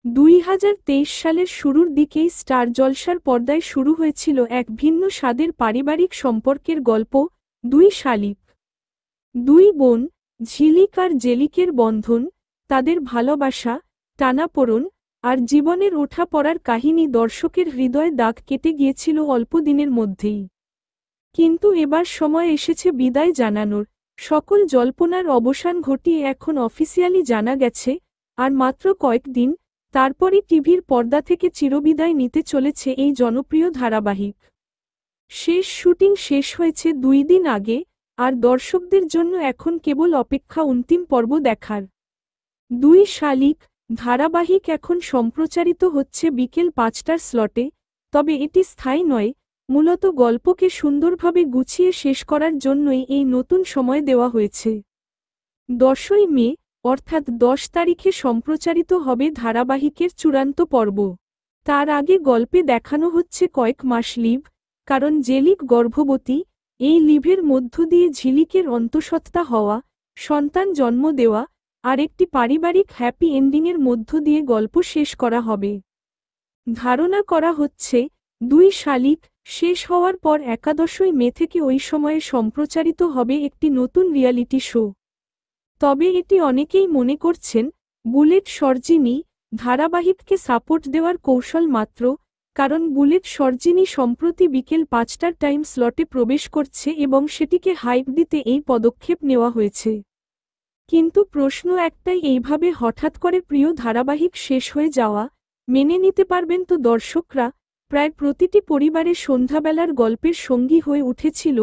2023 সালের শুরুর দিকেই স্টার জলসার পর্দায় শুরু হয়েছিল এক ভিন্ন স্বাদের পারিবারিক সম্পর্কের গল্প, দুই শালিক, দুই বোন, ঝিলিক আর জেলিকের বন্ধন, তাদের ভালোবাসা, টানাপোড়েন আর জীবনের ওঠাপড়ার কাহিনী দর্শকের হৃদয়ে দাগ কেটে গিয়েছিল অল্প দিনের মধ্যেই। কিন্তু এবার সময় এসেছে বিদায় জানানোর। সকল জল্পনার অবসান ঘটিয়ে এখন অফিসিয়ালি জানা গেছে, আর মাত্র কয়েকদিন তারপরই টিভির পর্দা থেকে চিরবিদায় নিতে চলেছে এই জনপ্রিয় ধারাবাহিক। শেষ শুটিং শেষ হয়েছে 2 দিন আগে, আর দর্শকদের জন্য এখন কেবল অপেক্ষা অন্তিম পর্ব দেখার। দুই শালিক ধারাবাহিক এখন সম্প্রচারিত হচ্ছে বিকেল 5টার স্লটে, তবে এটি স্থায়ী নয়, মূলত গল্পকে সুন্দরভাবে গুছিয়ে শেষ করার জন্যই এই নতুন সময় দেওয়া হয়েছে। 10ই মে, অর্থাৎ 10 তারিখে সম্প্রচারিত হবে ধারাবাহিকের চূড়ান্ত পর্ব। তার আগে গল্পে দেখানো হচ্ছে কয়েক মাস লিভ, কারণ জেলিক গর্ভবতী। এই লিভের মধ্য দিয়ে ঝিলিকের অন্তঃসত্ত্বা হওয়া, সন্তান জন্ম দেওয়া আর একটি পারিবারিক হ্যাপি এন্ডিংয়ের মধ্য দিয়ে গল্প শেষ করা হবে। ধারণা করা হচ্ছে, দুই শালিক শেষ হওয়ার পর 11ই মে থেকে ওই সময়ে সম্প্রচারিত হবে একটি নতুন রিয়ালিটি শো। তবে এটি অনেকেই মনে করছেন বুলেট সরজিনী ধারাবাহিককে সাপোর্ট দেওয়ার কৌশল মাত্র, কারণ বুলেট সরজিনী সম্প্রতি বিকেল 5টার টাইম স্লটে প্রবেশ করছে এবং সেটিকে হাইপ দিতে এই পদক্ষেপ নেওয়া হয়েছে। কিন্তু প্রশ্ন একটাই, এইভাবে হঠাৎ করে প্রিয় ধারাবাহিক শেষ হয়ে যাওয়া মেনে নিতে পারবেন তো দর্শকরা? প্রায় প্রতিটি পরিবারে সন্ধ্যাবেলার গল্পের সঙ্গী হয়ে উঠেছিল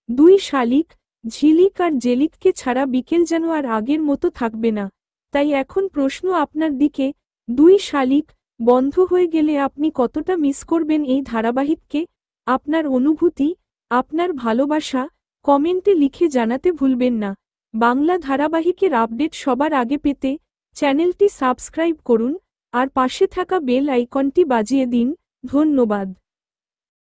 দুই শালিক, ঝিলিক আর জেলিককে ছাড়া বিকেল যেন আর আগের মতো থাকবে না। তাই এখন প্রশ্ন আপনার দিকে, দুই শালিক বন্ধ হয়ে গেলে আপনি কতটা মিস করবেন এই ধারাবাহিককে? আপনার অনুভূতি, আপনার ভালোবাসা কমেন্টে লিখে জানাতে ভুলবেন না। বাংলা ধারাবাহিকের আপডেট সবার আগে পেতে চ্যানেলটি সাবস্ক্রাইব করুন আর পাশে থাকা বেল আইকনটি বাজিয়ে দিন। ধন্যবাদ।